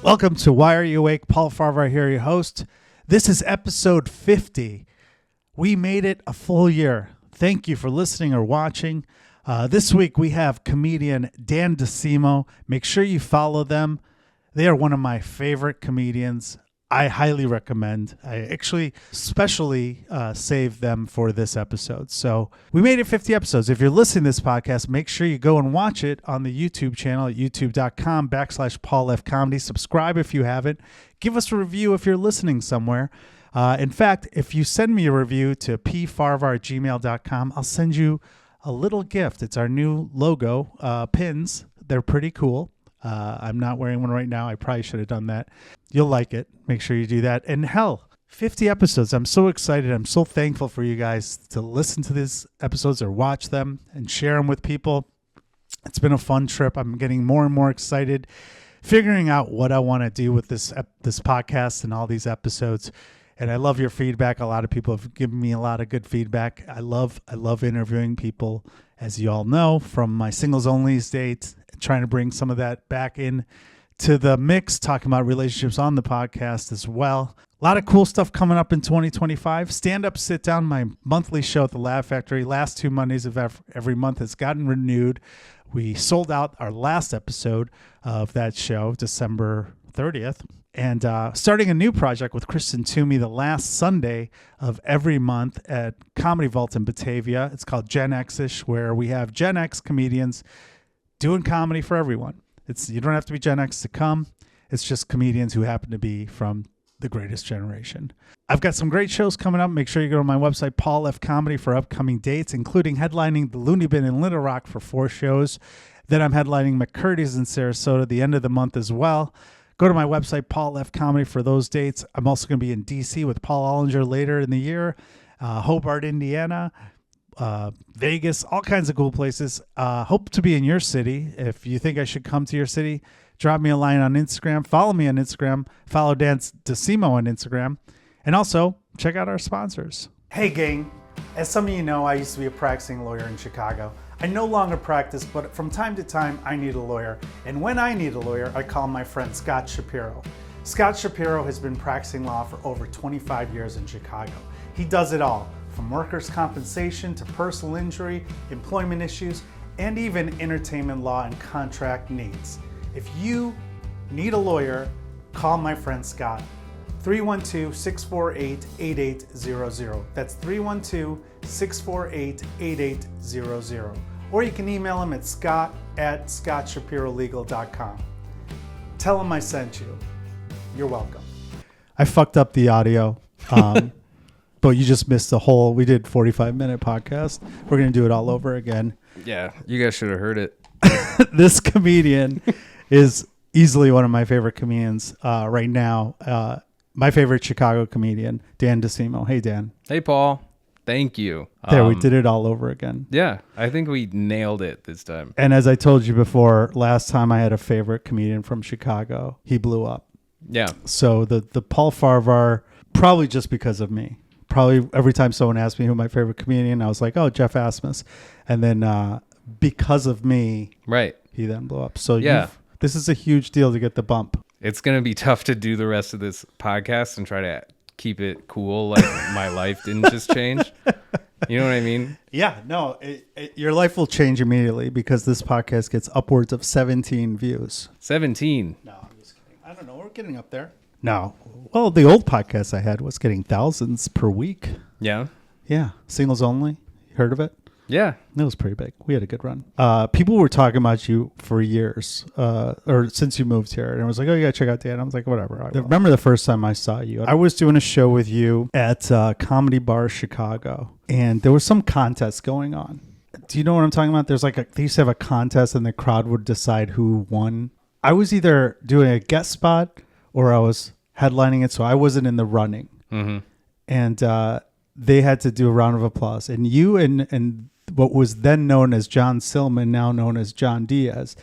Welcome to Why Are You Awake? Paul Farahvar here, your host. This is episode 50. We made it a full year. Thank you for listening or watching. This week we have comedian Dan Docimo. Make sure you follow them. They are one of my favorite comedians. I highly recommend. I actually specially saved them for this episode. So we made it 50 episodes. If you're listening to this podcast, make sure you go and watch it on the YouTube channel at youtube.com/PaulFComedy. Subscribe if you haven't. Give us a review if you're listening somewhere. In fact, if you send me a review to pfarahvar@gmail.com, I'll send you a little gift. It's our new logo pins. They're pretty cool. I'm not wearing one right now. I probably should have done that. You'll like it. Make sure you do that. And hell, 50 episodes. I'm so excited. I'm so thankful for you guys to listen to these episodes or watch them and share them with people. It's been a fun trip. I'm getting more and more excited, figuring out what I want to do with this podcast and all these episodes. And I love your feedback. A lot of people have given me a lot of good feedback. I love interviewing people, as you all know, from my singles onlys dates, trying to bring some of that back in to the mix, talking about relationships on the podcast as well. A lot of cool stuff coming up in 2025. Stand Up, Sit Down, my monthly show at the Laugh Factory. Last 2 Mondays of every month has gotten renewed. We sold out our last episode of that show, December 30th. And starting a new project with Kristen Toomey the last Sunday of every month at Comedy Vault in Batavia. It's called Gen X-ish, where we have Gen X comedians doing comedy for everyone. You don't have to be Gen X to come. It's just comedians who happen to be from the greatest generation. I've got some great shows coming up. Make sure you go to my website, Paul F. Comedy, for upcoming dates, including headlining the Looney Bin in Little Rock for 4 shows. Then I'm headlining McCurdy's in Sarasota the end of the month as well. Go to my website, Paul F. Comedy, for those dates. I'm also going to be in D.C. with Paul Ollinger later in the year, Hobart, Indiana, Vegas, all kinds of cool places. Hope to be in your city. If you think I should come to your city, drop me a line on Instagram. Follow me on Instagram. Follow Dan Docimo on Instagram. And also, check out our sponsors. Hey, gang. As some of you know, I used to be a practicing lawyer in Chicago. I no longer practice, but from time to time, I need a lawyer. And when I need a lawyer, I call my friend Scott Shapiro. Scott Shapiro has been practicing law for over 25 years in Chicago. He does it all, from workers' compensation to personal injury, employment issues, and even entertainment law and contract needs. If you need a lawyer, call my friend Scott. 312-648-8800. That's 312-648-8800. Or you can email him at scott@scottshapirolegal.com. Tell him I sent you. You're welcome. I fucked up the audio, but you just missed the whole, we did 45-minute podcast. We're going to do it all over again. Yeah, you guys should have heard it. This comedian is easily one of my favorite comedians right now. My favorite Chicago comedian, Dan Docimo. Hey, Dan. Hey, Paul. Thank you. There, we did it all over again. Yeah, I think we nailed it this time. And as I told you before, last time I had a favorite comedian from Chicago. He blew up. Yeah. So the Paul Farahvar, probably just because of me. Probably every time someone asked me who my favorite comedian, I was like, oh, Jeff Asmus. And then because of me, right, he then blew up. So yeah, this is a huge deal to get the bump. It's going to be tough to do the rest of this podcast and try to keep it cool like my life didn't just change. You know what I mean? Yeah, no, your life will change immediately because this podcast gets upwards of 17 views. 17? No, I'm just kidding. I don't know. We're getting up there. No. Well, the old podcast I had was getting thousands per week. Yeah? Yeah. Singles only. Heard of it? Yeah. It was pretty big. We had a good run. People were talking about you for years, or since you moved here. And I was like, oh, you got to check out Dan. I was like, whatever. I remember the first time I saw you. I was doing a show with you at Comedy Bar Chicago. And there was some contest going on. Do you know what I'm talking about? There's like they used to have a contest and the crowd would decide who won. I was either doing a guest spot or I was headlining it. So I wasn't in the running. Mm-hmm. And they had to do a round of applause. And you and what was then known as John Silman, now known as John Diaz,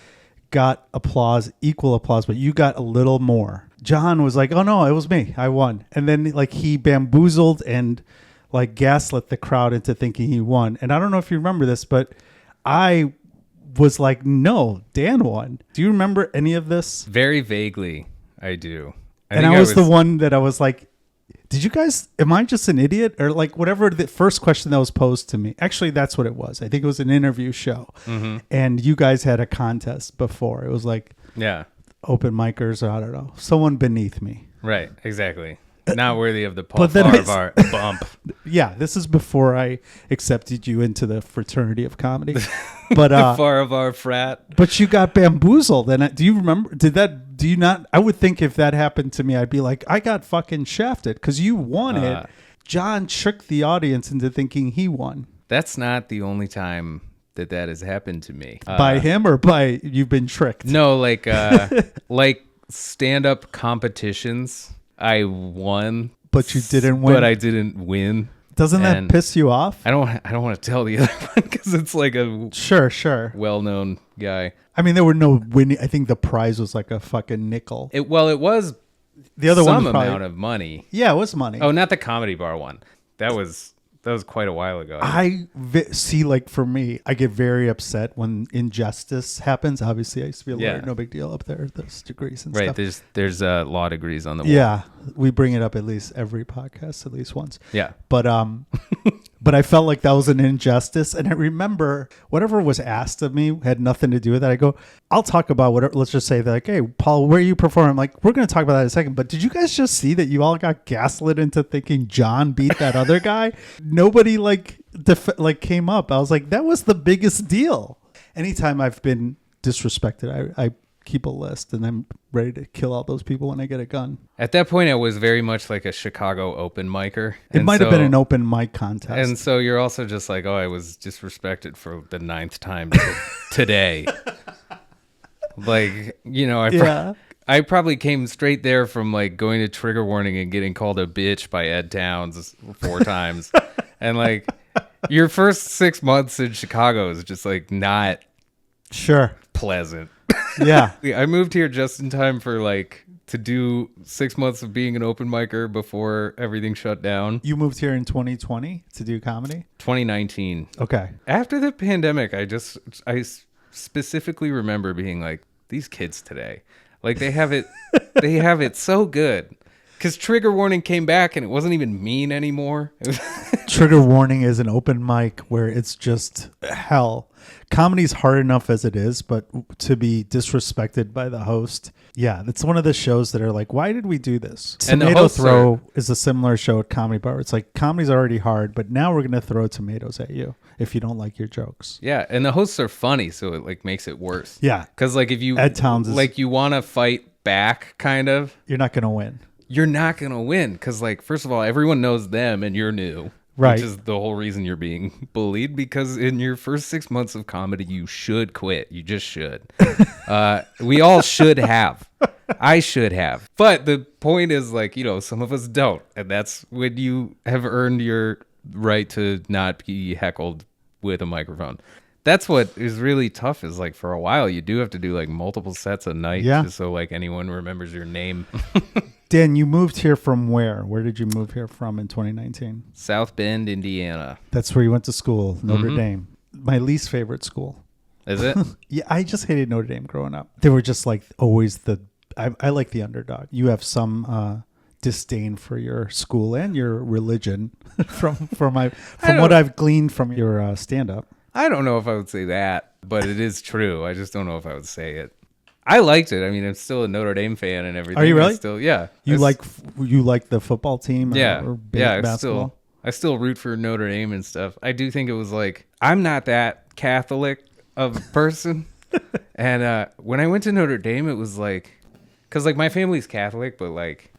got applause, equal applause, but you got a little more. John was like, oh no, it was me. I won. And then like he bamboozled and like gaslit the crowd into thinking he won. And I don't know if you remember this, but I was like, no, Dan won. Do you remember any of this? Very vaguely. I do. And I was the one that I was like, did you guys, am I just an idiot? Or like whatever the first question that was posed to me. Actually, that's what it was. I think it was an interview show. Mm-hmm. And you guys had a contest before. It was like open micers or I don't know. Someone beneath me. Right, exactly. Not worthy of the Paul Farahvar bump. Yeah, this is before I accepted you into the fraternity of comedy. But the Farahvar frat. But you got bamboozled. And do you remember? Do you not? I would think if that happened to me, I'd be like, I got fucking shafted because you won it. John tricked the audience into thinking he won. That's not the only time that has happened to me. By him or by you've been tricked? No, like stand-up competitions. I won, but you didn't win. But I didn't win. Doesn't that piss you off? I don't want to tell the other one because it's like a sure well-known guy. I mean, there were no winning. I think the prize was like a fucking nickel. It was the other some one amount of money. Yeah, it was money. Oh, not the comedy bar one. That was quite a while ago. See, like for me, I get very upset when injustice happens. Obviously, I used to be a lawyer. No big deal up there. Those degrees and stuff. Right. There's law degrees on the wall. Yeah, we bring it up at least every podcast, at least once. Yeah. But I felt like that was an injustice. And I remember whatever was asked of me had nothing to do with that. I go, I'll talk about whatever. Let's just say that, like, hey, Paul, where are you performing? I'm like, we're going to talk about that in a second. But did you guys just see that you all got gaslit into thinking John beat that other guy? Nobody came up. I was like, that was the biggest deal. Anytime I've been disrespected, I keep a list and I'm ready to kill all those people when I get a gun. At that point, I was very much like a Chicago open micer. It might have been an open mic contest. And so you're also just like, oh, I was disrespected for the 9th time today. Like, you know, I probably came straight there from like going to Trigger Warning and getting called a bitch by Ed Towns 4 times. And like your first 6 months in Chicago is just like not pleasant. Yeah. I moved here just in time for like to do 6 months of being an open micer before everything shut down. You moved here in 2020 to do comedy? 2019. Okay. After the pandemic, I specifically remember being like, these kids today, like they have it so good. Because Trigger Warning came back and it wasn't even mean anymore. Trigger Warning is an open mic where it's just hell. Comedy's hard enough as it is, but to be disrespected by the host, it's one of the shows that are like, why did we do this? And Tomato Throw is a similar show at Comedy Bar. It's like comedy's already hard, but now we're going to throw tomatoes at you if you don't like your jokes. Yeah, and the hosts are funny, so it like makes it worse. Yeah. Because like if you Ed Towns is, like you want to fight back, kind of, you're not going to win. You're not going to win because, like, first of all, everyone knows them and you're new. Right. Which is the whole reason you're being bullied, because in your first 6 months of comedy, you should quit. You just should. We all should have. I should have. But the point is, like, you know, some of us don't. And that's when you have earned your right to not be heckled with a microphone. That's what is really tough is, like, for a while, you do have to do, like, multiple sets a night just so, like, anyone remembers your name. Dan, you moved here from where? Where did you move here from in 2019? South Bend, Indiana. That's where you went to school, Notre Dame. My least favorite school. Is it? Yeah, I just hated Notre Dame growing up. They were just like always I like the underdog. You have some disdain for your school and your religion from what I've gleaned from your stand-up. I don't know if I would say that, but it is true. I just don't know if I would say it. I liked it. I mean, I'm still a Notre Dame fan and everything. Are you really? Still, yeah. You like the football team? Or basketball? I still root for Notre Dame and stuff. I do think it was like, I'm not that Catholic of a person. And when I went to Notre Dame, it was like, because like my family's Catholic, but like,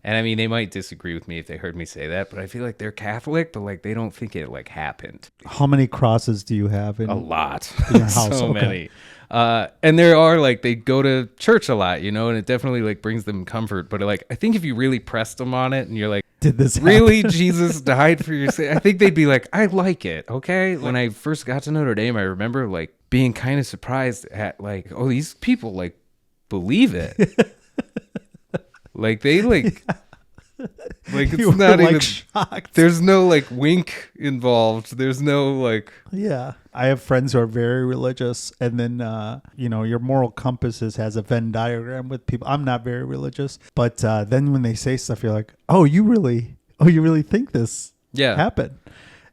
and I mean, they might disagree with me if they heard me say that, but I feel like they're Catholic, but like they don't think it like happened. How many crosses do you have in a lot? In your house? So many. And there are like, they go to church a lot, you know, and it definitely like brings them comfort. But like, I think if you really pressed them on it and you're like, did this really happen? Jesus died for your sin? I think they'd be like, I like it. Okay. When I first got to Notre Dame, I remember like being kind of surprised at like, oh, these people like believe it. Like they like, Like, it's You were, not like, even shocked. There's no like wink involved. There's no like. Yeah. I have friends who are very religious, and then your moral compasses has a Venn diagram with people. I'm not very religious, but then when they say stuff, you're like, you really think this happened?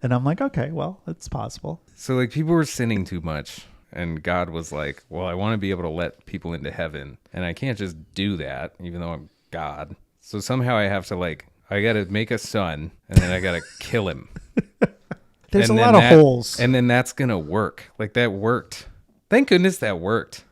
And I'm like, okay, well, it's possible. So like people were sinning too much, and God was like, well, I want to be able to let people into heaven, and I can't just do that, even though I'm God. So somehow I have to I got to make a son, and then I got to kill him. There's a lot of holes. And then that's going to work. Like, that worked. Thank goodness that worked.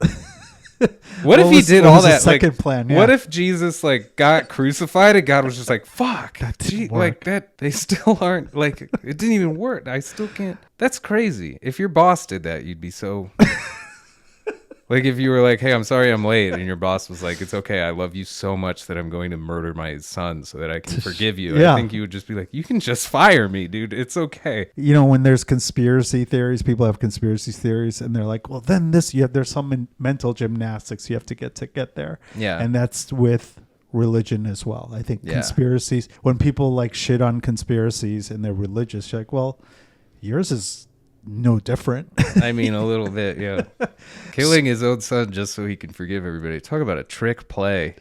What if he did all that? Second plan. Yeah. What if Jesus got crucified and God was just like, fuck, they still aren't it didn't even work. I still can't. That's crazy. If your boss did that, you'd be so if you were like, hey, I'm sorry I'm late, and your boss was like, it's okay, I love you so much that I'm going to murder my son so that I can forgive you. Yeah. I think you would just be like, you can just fire me, dude. It's okay. When there's conspiracy theories, people have conspiracy theories, and they're like, well, then there's some mental gymnastics you have to get there. Yeah. And that's with religion as well. I think conspiracies, when people shit on conspiracies and they're religious, you're like, well, yours is no different. I mean, a little bit, yeah. Killing his own son just so he can forgive everybody. Talk about a trick play,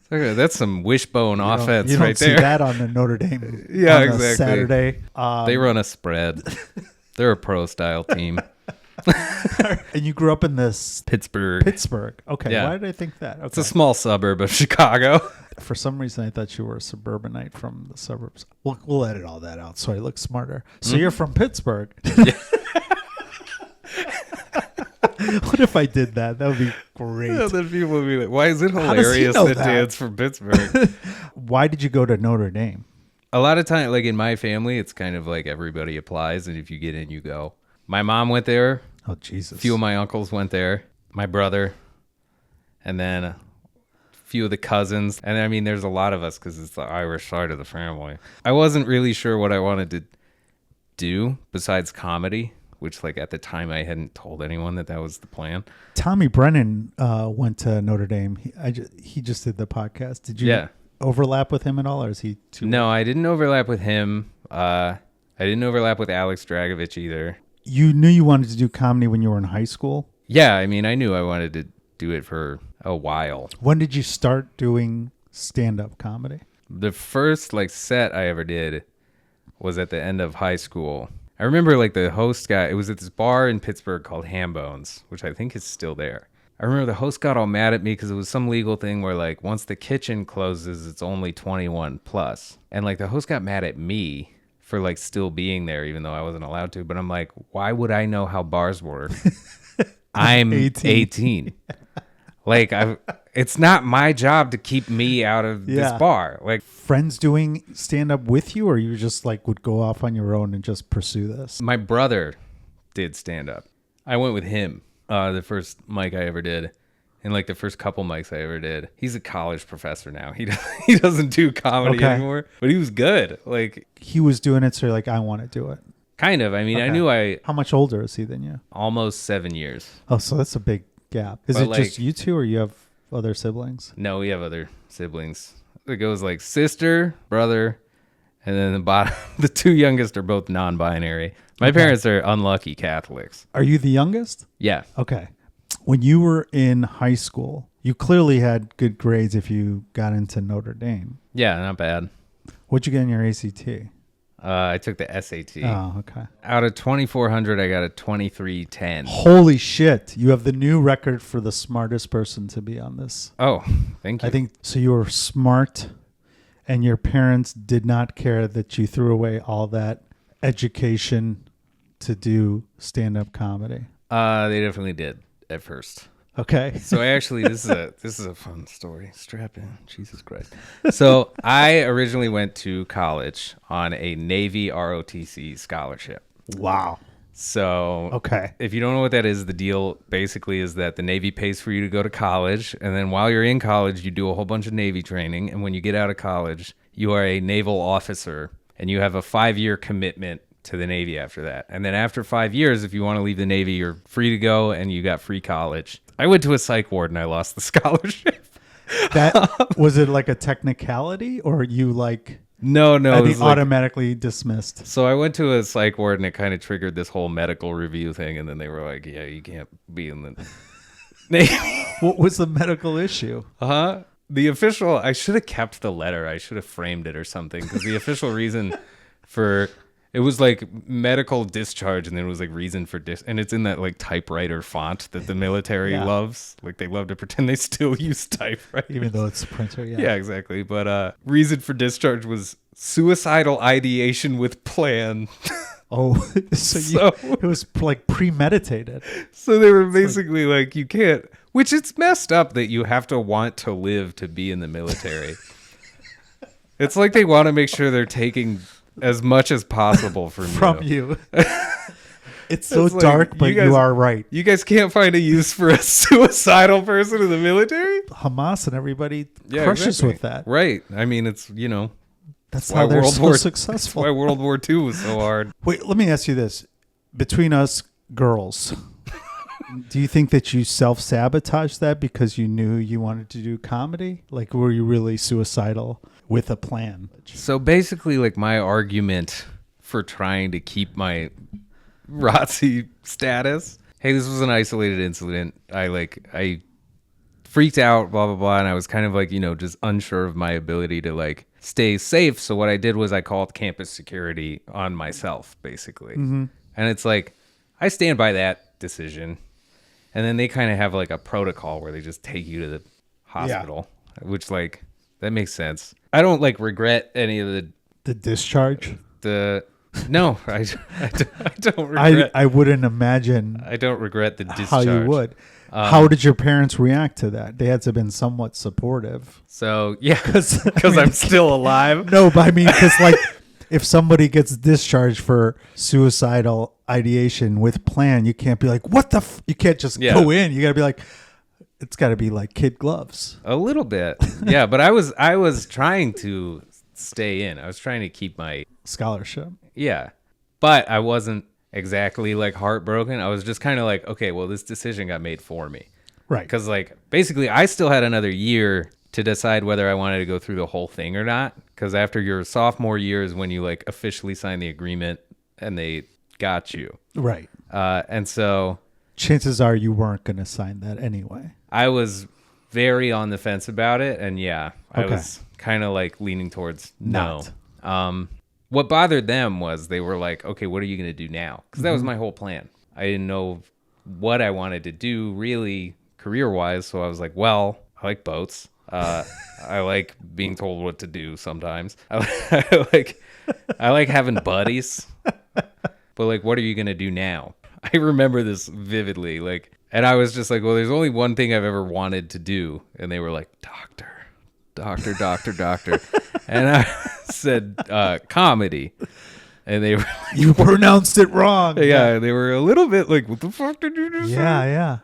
That's some wishbone offense right there. You don't see that on the Notre Dame. Yeah, exactly. Saturday. They run a spread. They're a pro-style team. And you grew up in this Pittsburgh. Okay, yeah. Why did I think that? Okay. It's a small suburb of Chicago. For some reason, I thought you were a suburbanite from the suburbs. We'll edit all that out so I look smarter. So you're from Pittsburgh. Yeah. What if I did that? That would be great. Yeah, then people would be like, why is it hilarious that Dan's from Pittsburgh? Why did you go to Notre Dame? A lot of time, in my family, it's kind of like everybody applies, and if you get in, you go. My mom went there. Oh, Jesus. A few of my uncles went there. My brother. And then a few of the cousins. And I mean, there's a lot of us because it's the Irish side of the family. I wasn't really sure what I wanted to do besides comedy, which at the time I hadn't told anyone that was the plan. Tommy Brennan went to Notre Dame. He just did the podcast. Did you overlap with him at all, or is he too? No, I didn't overlap with him. I didn't overlap with Alex Dragovich either. You knew you wanted to do comedy when you were in high school? Yeah, I mean, I knew I wanted to do it for a while. When did you start doing stand-up comedy? The first set I ever did was at the end of high school. I remember the host guy, it was at this bar in Pittsburgh called Ham Bones, which I think is still there. I remember the host got all mad at me because it was some legal thing where once the kitchen closes, it's only 21 plus. And the host got mad at me for still being there, even though I wasn't allowed to. But I'm like, why would I know how bars work? I'm 18. It's not my job to keep me out of this bar. Friends doing stand up with you, or you just would go off on your own and just pursue this? My brother did stand up. I went with him. The first mic I ever did. And the first couple mics I ever did. He's a college professor now. He doesn't do comedy anymore, but he was good. He was doing it, so you're like, I want to do it. Kind of. I mean, I knew How much older is he than you? Almost 7 years. Oh, so that's a big gap. Is it just you two, or you have other siblings? No, we have other siblings. It goes sister, brother, and then the bottom. The two youngest are both non-binary. My parents are unlucky Catholics. Are you the youngest? Yeah. Okay. When you were in high school, you clearly had good grades if you got into Notre Dame. Yeah, not bad. What'd you get in your ACT? I took the SAT. Oh, okay. Out of 2,400, I got a 2310. Holy shit. You have the new record for the smartest person to be on this. Oh, thank you. I think so. You were smart, and your parents did not care that you threw away all that education to do stand-up comedy. They definitely did at first. Okay. So actually, this is a fun story. Strap in, Jesus Christ. So I originally went to college on a Navy ROTC scholarship. Wow. So if you don't know what that is, the deal basically is that the Navy pays for you to go to college, and then while you're in college, you do a whole bunch of Navy training, and when you get out of college, you are a naval officer, and you have a 5-year commitment to the Navy after that. And then after 5 years, if you want to leave the Navy, you're free to go, and you got free college. I went to a psych ward, and I lost the scholarship. That was it like a technicality, or you like No, it be was like, automatically dismissed? so I went to a psych ward and it kind of triggered this whole medical review thing. And then they were like, yeah, you can't be in the... What was the medical issue? The official, I should have kept the letter. I should have framed it or something, because the official reason for it was like medical discharge, and then it was like reason for and it's in that like typewriter font that the military loves. Like they love to pretend they still use typewriter, Even though it's a printer, yeah, exactly. But reason for discharge was suicidal ideation with plan. Oh, so it was like premeditated. So they were basically like, you can't, which it's messed up that you have to want to live to be in the military. It's like they want to make sure they're taking as much as possible from you. It's so like, dark, but you are right. You guys can't find a use for a suicidal person in the military? Hamas and everybody crushes with that. Right. I mean, it's, that's how they're so successful. That's why World War II was so hard. Wait, let me ask you this. Between us girls, do you think that you self-sabotaged that because you knew you wanted to do comedy? Like, were you really suicidal with a plan? So basically, like, my argument for trying to keep my ROTC status, hey, this was an isolated incident. I freaked out, blah, blah, blah. And I was kind of like, just unsure of my ability to like stay safe. So what I did was I called campus security on myself, basically. Mm-hmm. And it's like, I stand by that decision. And then they kind of have like a protocol where they just take you to the hospital, which like, that makes sense. I don't like regret any of the discharge. No, I don't regret. I wouldn't imagine. I don't regret the discharge. How you would. How did your parents react to that? They had to have been somewhat supportive. So yeah, because I'm still alive. No, but I mean, because like if somebody gets discharged for suicidal ideation with plan, you can't be like, what the? You can't just go in. You got to be like, it's got to be like kid gloves. A little bit, yeah. But I was trying to stay in. I was trying to keep my scholarship. Yeah, but I wasn't exactly like heartbroken. I was just kind of like, okay, well, this decision got made for me, right? Because like basically, I still had another year to decide whether I wanted to go through the whole thing or not. Because after your sophomore year is when you like officially sign the agreement and they got you, right? And so chances are you weren't going to sign that anyway. I was very on the fence about it, and I was kind of like leaning towards no. What bothered them was they were like, okay, what are you going to do now? Because that was my whole plan. I didn't know what I wanted to do really career-wise, so I was like, well, I like boats. I like being told what to do sometimes. I like having buddies. But like, what are you going to do now? I remember this vividly. Like, and I was just like, well, there's only one thing I've ever wanted to do. And they were like, doctor. And I said, comedy. And they were like, you pronounced it wrong. Yeah, they were a little bit like, what the fuck did you just say? Yeah.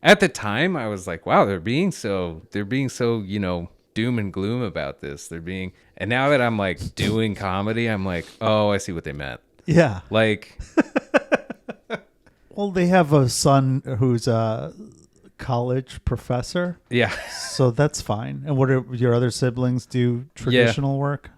At the time, I was like, wow, they're being so, doom and gloom about this. And now that I'm like doing comedy, I'm like, oh, I see what they meant. Yeah. Like, well, they have a son who's a college professor. Yeah. So that's fine. And what do your other siblings do? Traditional work?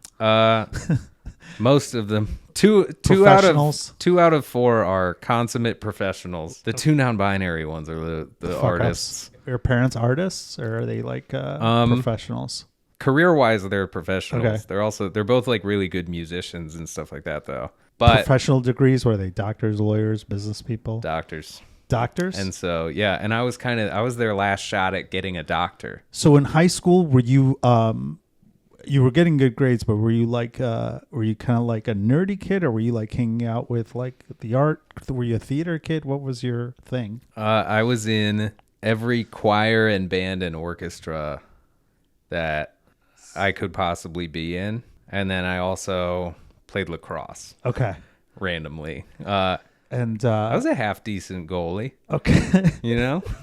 Most of them. Two out of 4 are consummate professionals. The 2 non-binary ones are the artists. Are your parents artists, or are they like professionals? Career-wise, they're professionals. Okay. They're both like really good musicians and stuff like that, though. But professional degrees, were they doctors, lawyers, business people? Doctors. And so and I was their last shot at getting a doctor. So in high school, were you you were getting good grades, but were you kind of like a nerdy kid, or were you like hanging out with like the art? Were you a theater kid? What was your thing? I was in every choir and band and orchestra that I could possibly be in, and then I also played lacrosse. Okay. Randomly. And I was a half decent goalie. Okay.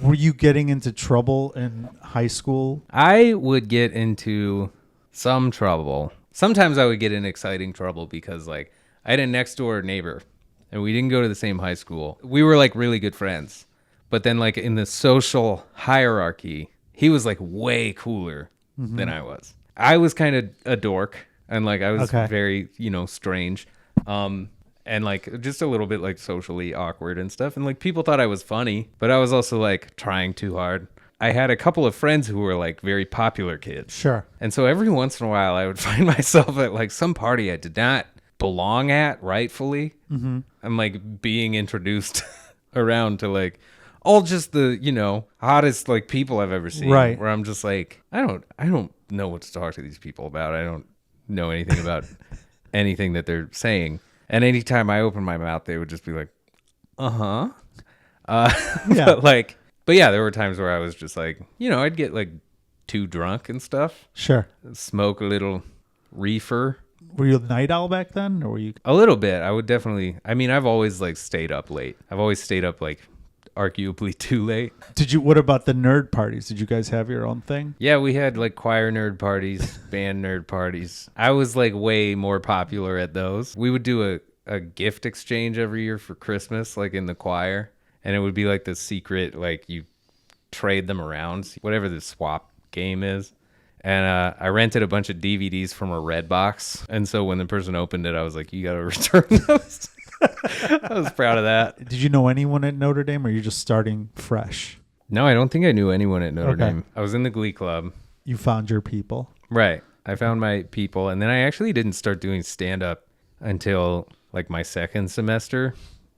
Were you getting into trouble in high school? I would get into some trouble. Sometimes I would get in exciting trouble because like I had a next door neighbor and we didn't go to the same high school. We were like really good friends. But then like in the social hierarchy, he was like way cooler than I was. I was kind of a dork, and like I was very, strange. And like just a little bit like socially awkward and stuff. And like people thought I was funny, but I was also like trying too hard. I had a couple of friends who were like very popular kids. Sure. And so every once in a while I would find myself at like some party I did not belong at rightfully. I'm like being introduced around to like all just the, hottest like people I've ever seen. Right. Where I'm just like, I don't know what to talk to these people about. I don't know anything about anything that they're saying. And anytime I opened my mouth, they would just be like, yeah. But yeah, there were times where I was just like, I'd get like too drunk and stuff. Sure. Smoke a little reefer. Were you a night owl back then, or were you? A little bit. I would definitely. I mean, I've always like stayed up late. I've always stayed up like arguably too late. What about the nerd parties? Did you guys have your own thing? Yeah, we had like choir nerd parties, band nerd parties. I was like way more popular at those. We would do a gift exchange every year for Christmas, like in the choir. And it would be like the secret, like you trade them around, whatever the swap game is. And I rented a bunch of DVDs from a Red Box. And so when the person opened it, I was like, you got to return those. I was proud of that. Did you know anyone at Notre Dame, or you're just starting fresh? No, I don't think I knew anyone at Notre Dame. I was in the Glee Club. You found your people. Right. I found my people. And then I actually didn't start doing stand-up until like my second semester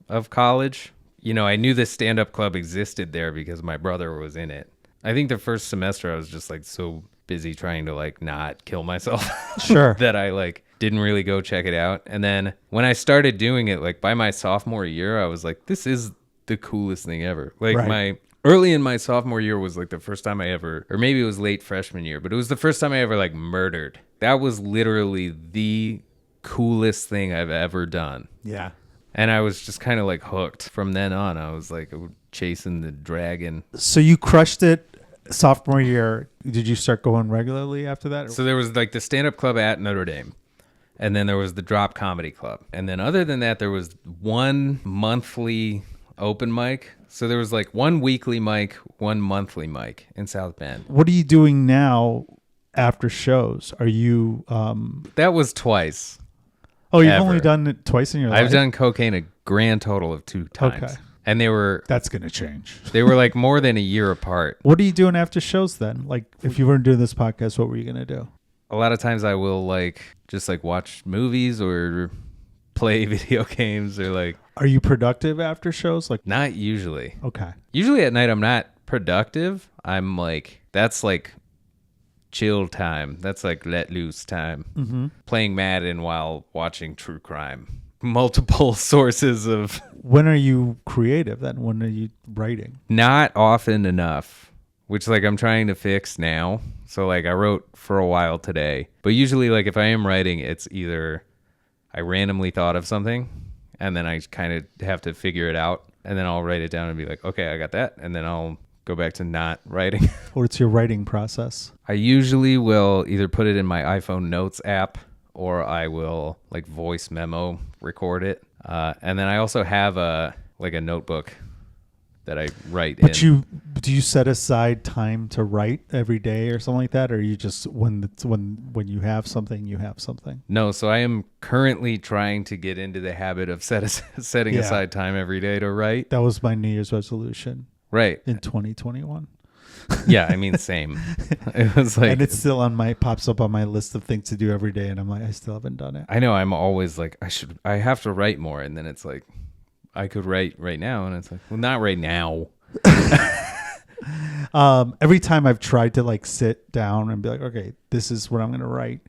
of college. I knew the stand-up club existed there because my brother was in it. I think the first semester I was just like so busy trying to like not kill myself. Sure. That I like didn't really go check it out. And then when I started doing it, like by my sophomore year, I was like, this is the coolest thing ever. Like early in my sophomore year was like the first time I ever, or maybe it was late freshman year, but it was the first time I ever like murdered. That was literally the coolest thing I've ever done. Yeah. And I was just kind of like hooked from then on. I was like chasing the dragon. So you crushed it sophomore year. Did you start going regularly after that? So there was like the stand-up club at Notre Dame. And then there was the Drop Comedy Club. And then other than that, there was one monthly open mic. So there was like one weekly mic, one monthly mic in South Bend. What are you doing now after shows? Are you... That was twice. Oh, you've only done it twice in your life? I've done cocaine a grand total of 2 times. Okay. And they were... That's going to change. They were like more than a year apart. What are you doing after shows then? Like if you weren't doing this podcast, what were you going to do? A lot of times I will like just like watch movies or play video games or like... Are you productive after shows? Like not usually. Okay. Usually at night I'm not productive. I'm like... That's like... chill time. That's like let loose time. Mm-hmm. Playing Madden while watching true crime. Multiple sources of... When are you creative then? When are you writing? Not often enough, which like I'm trying to fix now. So like I wrote for a while today, but usually like if I am writing, it's either I randomly thought of something and then I kind of have to figure it out and then I'll write it down and be like, okay, I got that. And then I'll go back to not writing. What's your writing process? I usually will either put it in my iPhone Notes app or I will like voice memo record it. And then I also have a notebook that I write in. Do you set aside time to write every day or something like that? Or you just, when you have something, you have something? No. So I am currently trying to get into the habit of setting aside time every day to write. That was my New Year's resolution. Right. In 2021. Yeah, I mean, same. It was like, and it's still pops up on my list of things to do every day, and I'm like, I still haven't done it. I know. I'm always like, I have to write more, and then it's like, I could write right now, and it's like, well, not right now. Every time I've tried to like sit down and be like, okay, this is what I'm going to write,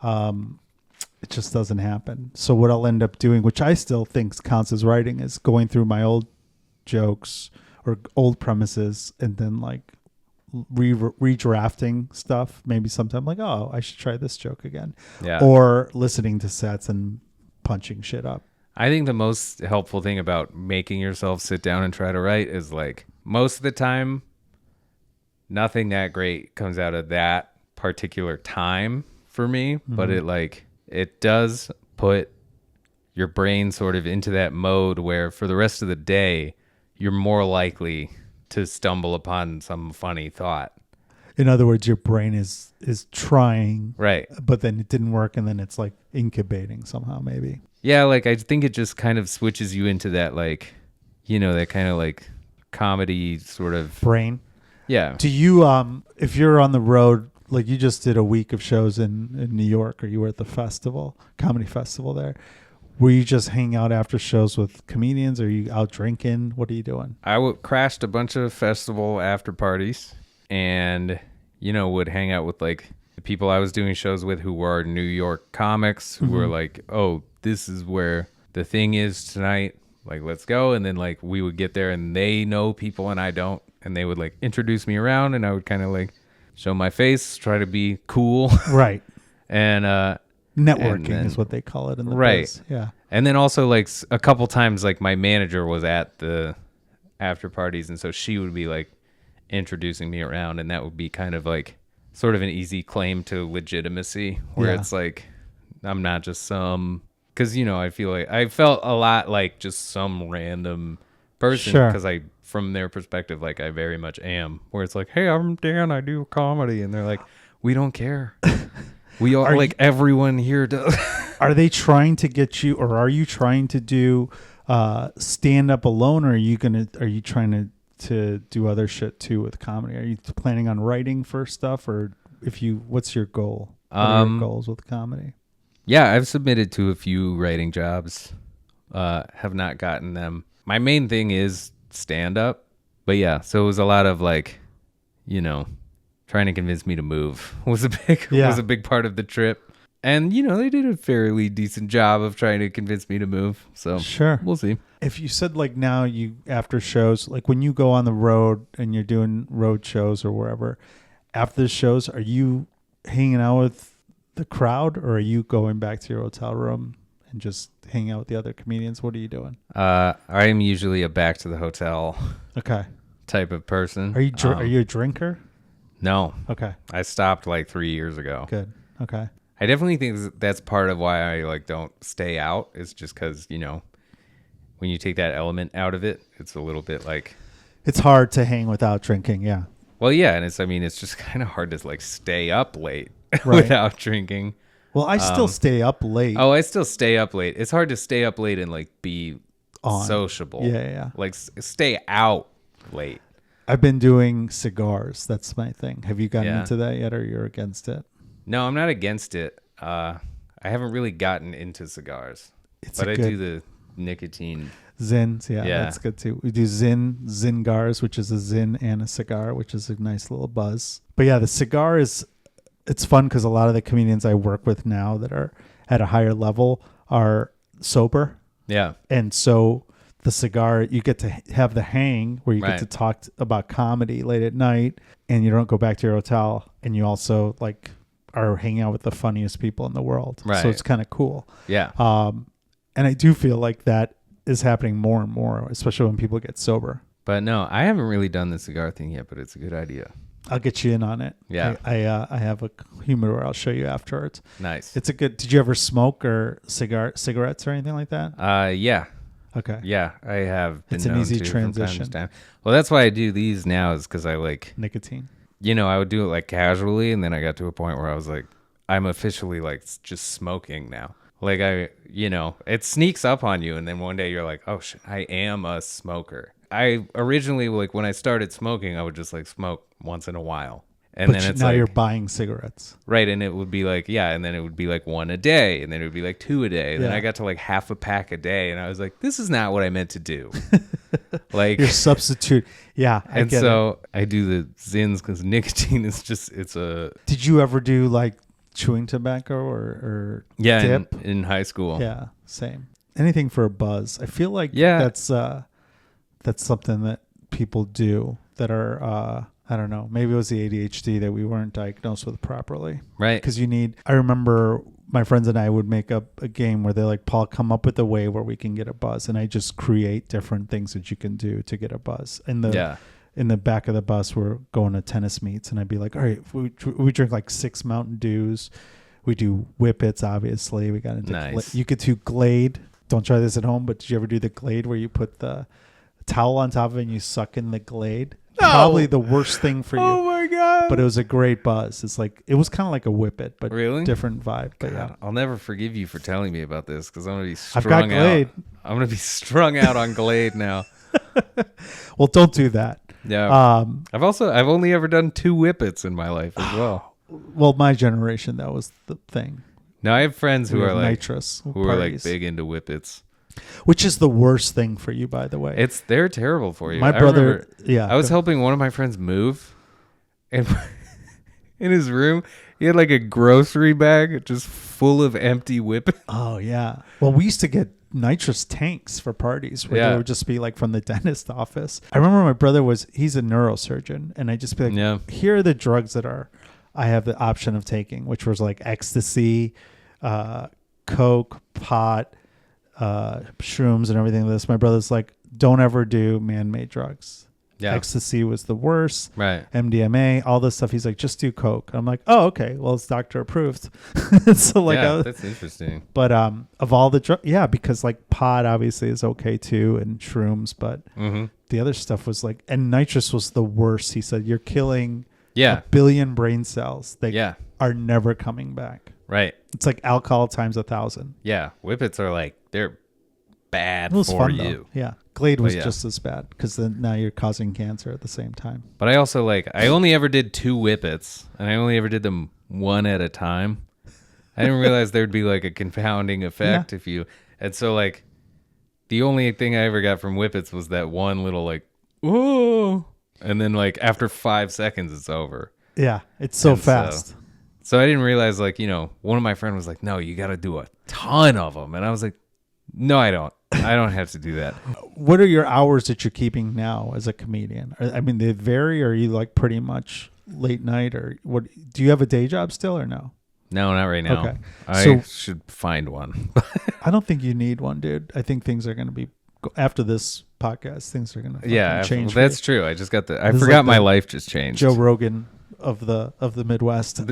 it just doesn't happen. So what I'll end up doing, which I still think counts as writing, is going through my old jokes or old premises and then like redrafting stuff. Maybe sometime like, oh, I should try this joke again. Yeah. Or listening to sets and punching shit up. I think the most helpful thing about making yourself sit down and try to write is like most of the time, nothing that great comes out of that particular time for me, but it does put your brain sort of into that mode where for the rest of the day, you're more likely to stumble upon some funny thought. In other words, your brain is trying, Right. but then it didn't work, and then it's like incubating somehow, maybe. Yeah, like I think it just kind of switches you into that, like, that kind of like comedy sort of brain. Yeah. Do you if you're on the road, like you just did a week of shows in New York, or you were at the comedy festival there, were you just hanging out after shows with comedians, or are you out drinking? What are you doing? I crashed a bunch of festival after parties, and would hang out with like the people I was doing shows with who were New York comics who were like, oh, this is where the thing is tonight, like let's go. And then like we would get there and they know people and I don't, and they would like introduce me around, and I would kind of like show my face, try to be cool. Right. And networking is what they call it in the biz. Yeah. And then also like a couple times like my manager was at the after parties, and so she would be like introducing me around, and that would be kind of like sort of an easy claim to legitimacy, where it's like I'm not just because I feel like I felt a lot like just some random person, because I from their perspective like I very much am, where it's like, hey, I'm Dan, I do comedy, and they're like, we don't care. We all everyone here does. Are they trying to get you, or are you trying to do stand up alone, or are you trying to do other shit too with comedy? Are you planning on writing for stuff, or what's your goal? What are your goals with comedy? Yeah, I've submitted to a few writing jobs. Have not gotten them. My main thing is stand up. But yeah, so it was a lot of like, trying to convince me to move was a big part of the trip. And they did a fairly decent job of trying to convince me to move. So sure, we'll see. If you said like now you after shows, like when you go on the road and you're doing road shows or wherever, after the shows, are you hanging out with the crowd, or are you going back to your hotel room and just hanging out with the other comedians? What are you doing? I'm usually a back to the hotel type of person. Are you a drinker? No. Okay. I stopped like 3 years ago. Good. Okay. I definitely think that's part of why I like don't stay out. Is just because when you take that element out of it, it's a little bit like it's hard to hang without drinking. Yeah. Well, yeah, and it's just kind of hard to like stay up late without drinking. Well, I still stay up late. Oh, I still stay up late. It's hard to stay up late and like be sociable. Yeah. Like stay out late. I've been doing cigars. That's my thing. Have you gotten into that yet, or you're against it? No, I'm not against it. I haven't really gotten into cigars, but I do the nicotine. Zins, yeah, that's good too. We do Zingars, which is a Zin and a cigar, which is a nice little buzz. But yeah, the cigar it's fun because a lot of the comedians I work with now that are at a higher level are sober. Yeah. And so the cigar, you get to have the hang where you get to talk about comedy late at night, and you don't go back to your hotel, and you also like are hanging out with the funniest people in the world. Right. So it's kind of cool. Yeah. And I do feel like that is happening more and more, especially when people get sober. But no, I haven't really done the cigar thing yet, but it's a good idea. I'll get you in on it. Yeah. I have a humidor I'll show you afterwards. Nice. It's a good, did you ever smoke or cigarettes or anything like that? Yeah. Okay. Yeah, I have been It's an easy transition. From time to time. Well, that's why I do these now, is because I like nicotine. I would do it like casually, and then I got to a point where I was like, I'm officially like just smoking now. Like it sneaks up on you, and then one day you're like, oh shit, I am a smoker. I originally, like when I started smoking, I would just like smoke once in a while. And but then it's now like, you're buying cigarettes. Right. And it would be like, and then it would be like one a day, and then it would be like two a day. And then I got to like half a pack a day, and I was like, this is not what I meant to do. Like your substitute. Yeah. And so I do the Zins because nicotine is just, it's a. Did you ever do like chewing tobacco or dip? In high school. Yeah. Same. Anything for a buzz. I feel like that's something that people do that are, I don't know. Maybe it was the ADHD that we weren't diagnosed with properly. Right. Because I remember my friends and I would make up a game where they're like, Paul, come up with a way where we can get a buzz. And I just create different things that you can do to get a buzz. In the back of the bus, we're going to tennis meets. And I'd be like, all right, we drink like 6 Mountain Dews. We do Whippets, obviously. We got into nice. You could do Glade. Don't try this at home, but did you ever do the Glade where you put the towel on top of it and you suck in the Glade? No. Probably the worst thing for you. Oh my God. But it was a great buzz. It's like, it was kind of like a Whip It, but Really? different vibe. But God, yeah. I'll never forgive you for telling me about this because I'm gonna be I've strung got Glade. out. I'm gonna be strung out on Glade now. Well, don't do that. Yeah. I've only ever done 2 whippets in my life as well. Well, my generation, that was the thing. Now I have friends who are like nitrous who are like big into whippets. Which is the worst thing for you, by the way. They're terrible for you. My brother, yeah. I was helping one of my friends move, and in his room, he had like a grocery bag just full of empty whippets. Oh, yeah. Well, we used to get nitrous tanks for parties where they would just be like from the dentist office. I remember my brother he's a neurosurgeon, and I'd just be like, here are the drugs that I have the option of taking, which was like ecstasy, coke, pot, shrooms and everything like this. My brother's like, don't ever do man-made drugs. Yeah. Ecstasy was the worst. Right. MDMA, all this stuff. He's like, just do coke. I'm like, oh, okay. Well, it's doctor approved. So like, that's interesting. But of all the drugs, because like pot obviously is okay too, and shrooms, but the other stuff was like, and nitrous was the worst. He said, you're killing a billion brain cells. They are never coming back. Right. It's like alcohol times 1,000. Yeah. Whippets are like, they're bad it was for fun, you. Though. Yeah. Glade was just as bad because then now you're causing cancer at the same time. But I also I only ever did 2 whippets, and I only ever did them one at a time. I didn't realize there'd be like a confounding effect if you, and so like the only thing I ever got from whippets was that one little like, oh, and then like after 5 seconds it's over. Yeah. It's so fast. So I didn't realize one of my friends was like, no, you got to do a ton of them. And I was like, no, I don't. I don't have to do that. What are your hours that you're keeping now as a comedian? I mean, they vary. Or are you like pretty much late night, or what? Do you have a day job still or no? No, not right now. Okay. I should find one. I don't think you need one, dude. I think things are going to be, after this podcast, things are going to change. Well, that's true. I just got I forgot like my life just changed. Joe Rogan of the Midwest.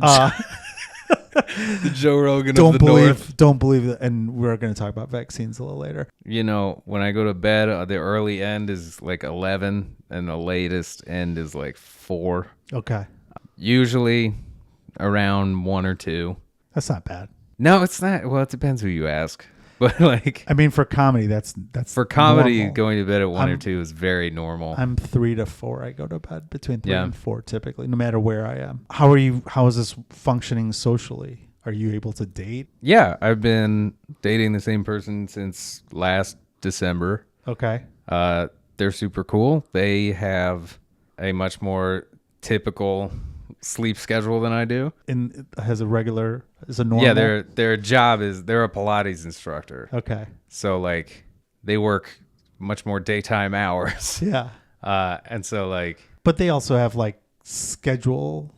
The Joe Rogan of the North. Don't believe that. And we're going to talk about vaccines a little later. When I go to bed, the early end is like 11 and the latest end is like 4. Okay. Usually around 1 or 2. That's not bad. No, it's not. Well, it depends who you ask. But I mean, for comedy, that's for comedy, normal. going to bed at 1 or 2 is very normal. I'm 3 to 4. I go to bed between 3 and 4 typically, no matter where I am. How is this functioning socially? Are you able to date? Yeah, I've been dating the same person since last December. Okay. They're super cool. They have a much more typical sleep schedule than I do. And has a normal? Yeah, their job is they're a Pilates instructor. Okay. So like they work much more daytime hours. Yeah. And so like, but they also have like schedule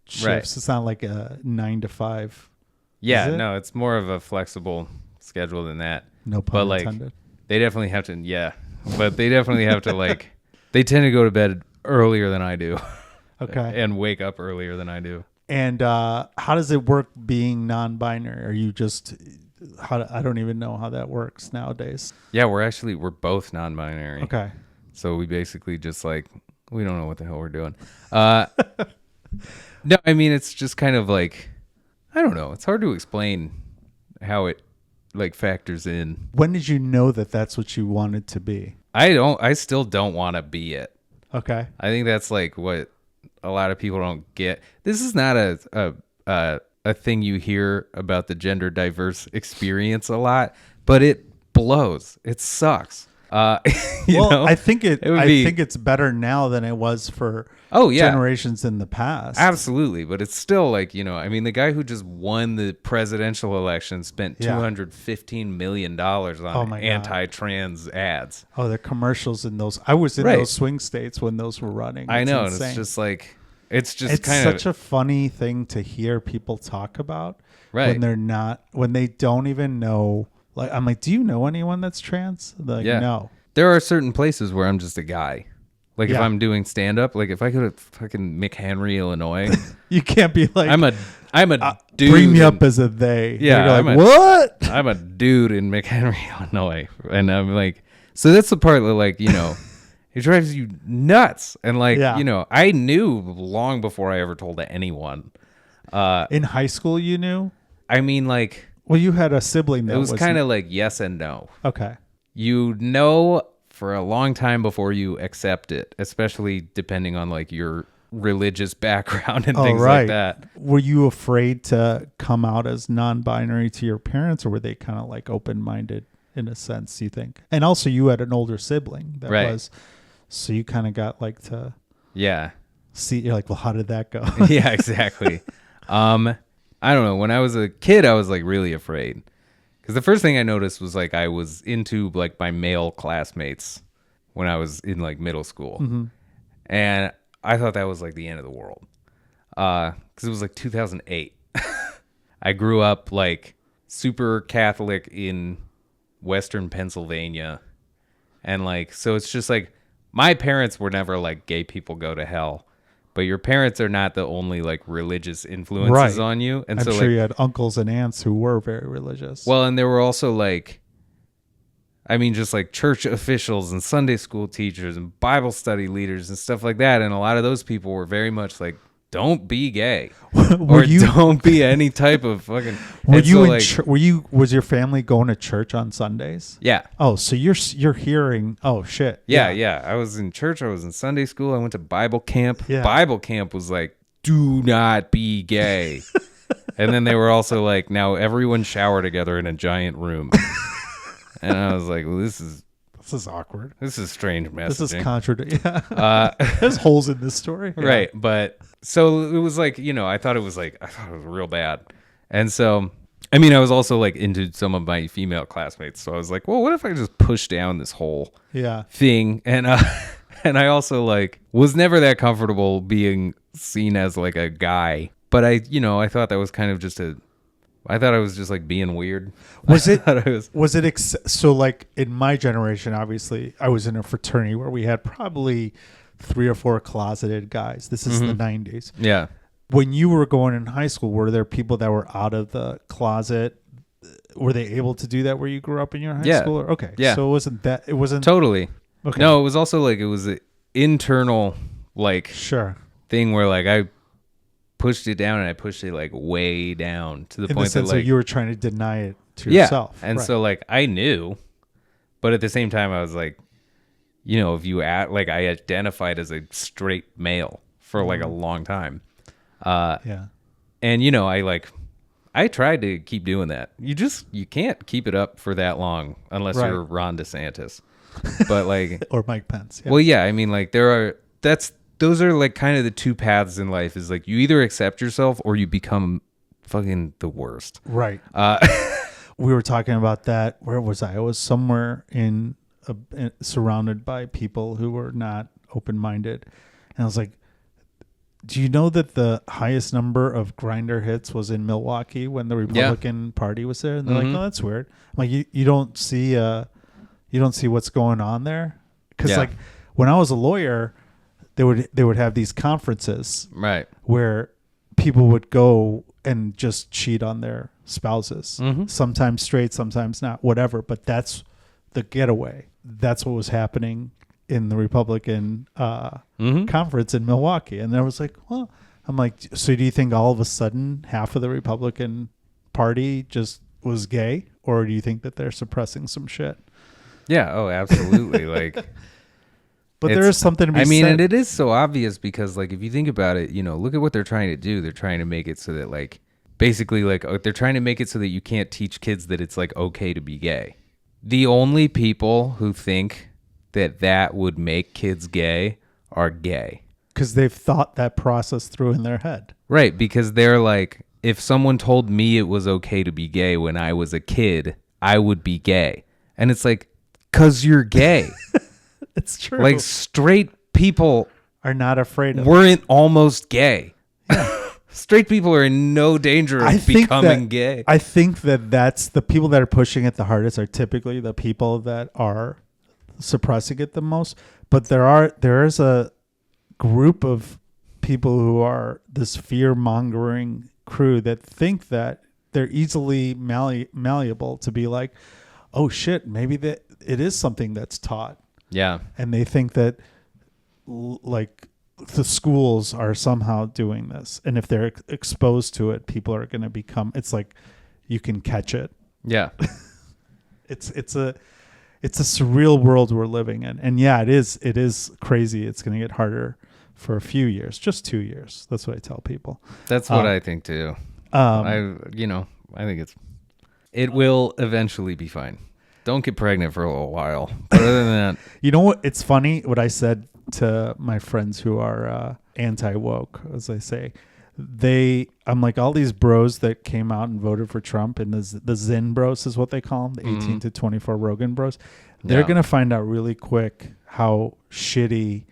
shifts. Right. It's not like a 9 to 5. Yeah, no, it's more of a flexible schedule than that. No pun intended. They definitely have to. Yeah, but they definitely have to like. They tend to go to bed earlier than I do. Okay. And wake up earlier than I do. And how does it work being non-binary? Are you just I don't even know how that works nowadays. Yeah, we're both non-binary. Okay. So we basically just like we don't know what the hell we're doing. No, I mean it's just kind of like I don't know. It's hard to explain how it like factors in. When did you know that that's what you wanted to be? I still don't want to be it. Okay. I think that's like what a lot of people don't get. This is not a thing you hear about the gender diverse experience a lot, but it blows. It sucks. I think it's better now than it was for generations in the past. Absolutely, but it's still like, I mean, the guy who just won the presidential election spent $215 million on anti-trans ads. Oh, the commercials in those. I was in those swing states when those were running. I know, and it's just like it's such a funny thing to hear people talk about when they don't even know. Like, I'm like, do you know anyone that's trans? They're like, no. There are certain places where I'm just a guy. Like if I'm doing stand up, like if I go to fucking McHenry, Illinois, you can't be like, I'm a dude. Bring me up as a they. Yeah. You're like, what? I'm a dude in McHenry, Illinois. And I'm like, so that's the part that like, It drives you nuts. And like, Yeah. you know, I knew long before I ever told anyone. In high school, you knew? I mean, like, Well, you had a sibling that it was kind of like yes and no. Okay. You know for a long time before you accept it, especially depending on like your religious background and things like that. Were you afraid to come out as non-binary to your parents, or were they kind of like open-minded in a sense, you think? And also you had an older sibling that was, so you kind of got like to see, you're like, well, how did that go? Yeah, exactly. I don't know. When I was a kid, I was like really afraid. Because the first thing I noticed was like I was into like my male classmates when I was in like middle school. Mm-hmm. And I thought that was like the end of the world. Because it was like 2008. I grew up like super Catholic in Western Pennsylvania. And like, so it's just like, my parents were never like gay people go to hell. But your parents are not the only like religious influences on you. And I'm so sure like, you had uncles and aunts who were very religious. well, and there were also like, I mean, just like church officials and Sunday school teachers and Bible study leaders and stuff like that. And a lot of those people were very much like, don't be gay don't be any type of fucking. Were you in was your family going to church on Sundays? Yeah. Oh, so you're hearing, oh shit. Yeah. I was in church. I was in Sunday school. I went to Bible camp. Yeah. Bible camp was like, do not be gay. And then they were also like, now everyone shower together in a giant room. And I was like, well, this is awkward. This is strange messaging. This is contradictory. Yeah. There's holes in this story. Yeah. Right. But so it was like, you know, I thought it was real bad. And so, I mean, I was also like into some of my female classmates. So I was like, well, what if I just push down this whole thing? And, and I also like was never that comfortable being seen as like a guy. But I thought that was kind of just I thought I was just like being weird. So like in my generation, obviously I was in a fraternity where we had probably 3 or 4 closeted guys. This is the 90s. Yeah. When you were going in high school, were there people that were out of the closet? Were they able to do that where you grew up in your high school? Okay. Yeah. So it wasn't totally. Okay. No, it was also like, it was an internal like thing where like I pushed it down and I pushed it like way down to the point that like you were trying to deny it to yourself. And so like I knew, but at the same time I was like, you know, if you like I identified as a straight male for like a long time. And you know, I tried to keep doing that. You can't keep it up for that long unless you're Ron DeSantis. But like or Mike Pence. Yeah. Well, yeah, I mean like those are like kind of the two paths in life is like you either accept yourself or you become fucking the worst. Right. We were talking about that. Where was I? I was somewhere surrounded by people who were not open-minded. And I was like, do you know that the highest number of Grindr hits was in Milwaukee when the Republican Party was there? And they're like, oh, that's weird. I'm like, you don't see what's going on there? Because like when I was a lawyer, they would have these conferences where people would go and just cheat on their spouses, sometimes straight, sometimes not, whatever. But that's the getaway. That's what was happening in the Republican conference in Milwaukee. And I was like, well, I'm like, so do you think all of a sudden half of the Republican Party just was gay? Or do you think that they're suppressing some shit? Yeah. Oh, absolutely. Like, but there is something to be said. And it is so obvious because, like, if you think about it, you know, look at what they're trying to do. They're trying to make it so that, like, basically, like, they're trying to make it so that you can't teach kids that it's, like, okay to be gay. The only people who think that would make kids gay are gay. Because they've thought that process through in their head. Right, because they're like, if someone told me it was okay to be gay when I was a kid, I would be gay. And it's like, because you're gay. It's true. Like straight people are not afraid of weren't almost gay. Straight people are in no danger of becoming gay. I think that's the people that are pushing it the hardest are typically the people that are suppressing it the most. But there is a group of people who are this fear-mongering crew that think that they're easily malleable to be like, oh shit, maybe that it is something that's taught. Yeah. And they think that like the schools are somehow doing this. And if they're exposed to it, people are going to become, it's like you can catch it. Yeah. It's a surreal world we're living in. And yeah, it is crazy. It's going to get harder for a few years, just 2 years. That's what I tell people. That's what I think too. I think it will eventually be fine. Don't get pregnant for a little while. But other than that, you know what? It's funny what I said to my friends who are anti-woke, as I say. I'm like, all these bros that came out and voted for Trump, and the Zen bros is what they call them, the 18 to 24 Rogan bros. They're going to find out really quick how shitty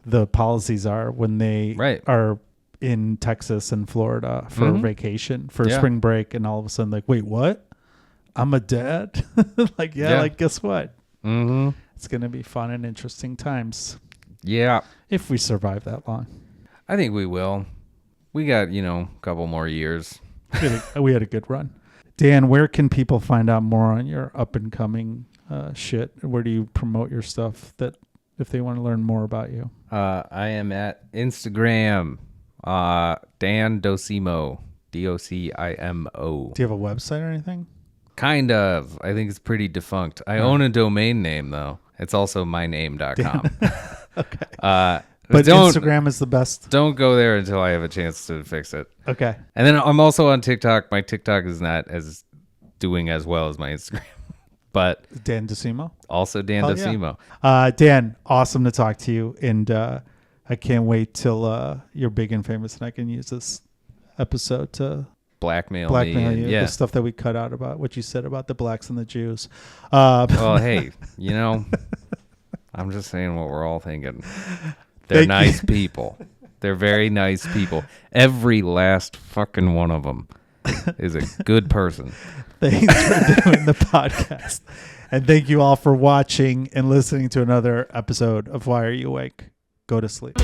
the policies are when they are in Texas and Florida for vacation, for spring break, and all of a sudden like, wait, what? I'm a dad? Like, like, guess what? Mm-hmm. It's going to be fun and interesting times. Yeah. If we survive that long. I think we will. We got, a couple more years. We had a good run. Dan, where can people find out more on your up and coming shit? Where do you promote your stuff that if they want to learn more about you? I am at Instagram, Dan Docimo, Docimo. Do you have a website or anything? Kind of. I think it's pretty defunct. I own a domain name, though. It's also myname.com. Okay. But Instagram is the best. Don't go there until I have a chance to fix it. Okay. And then I'm also on TikTok. My TikTok is not as doing as well as my Instagram. But Dan Docimo? Also Dan Docimo. Yeah. Dan, awesome to talk to you. And I can't wait till you're big and famous and I can use this episode to blackmail you. Yeah. The stuff that we cut out about what you said about the blacks and the Jews. Well, hey, I'm just saying what we're all thinking. They're nice people. They're very nice people. Every last fucking one of them is a good person. Thanks for doing the podcast. And thank you all for watching and listening to another episode of Why Are You Awake? Go to sleep.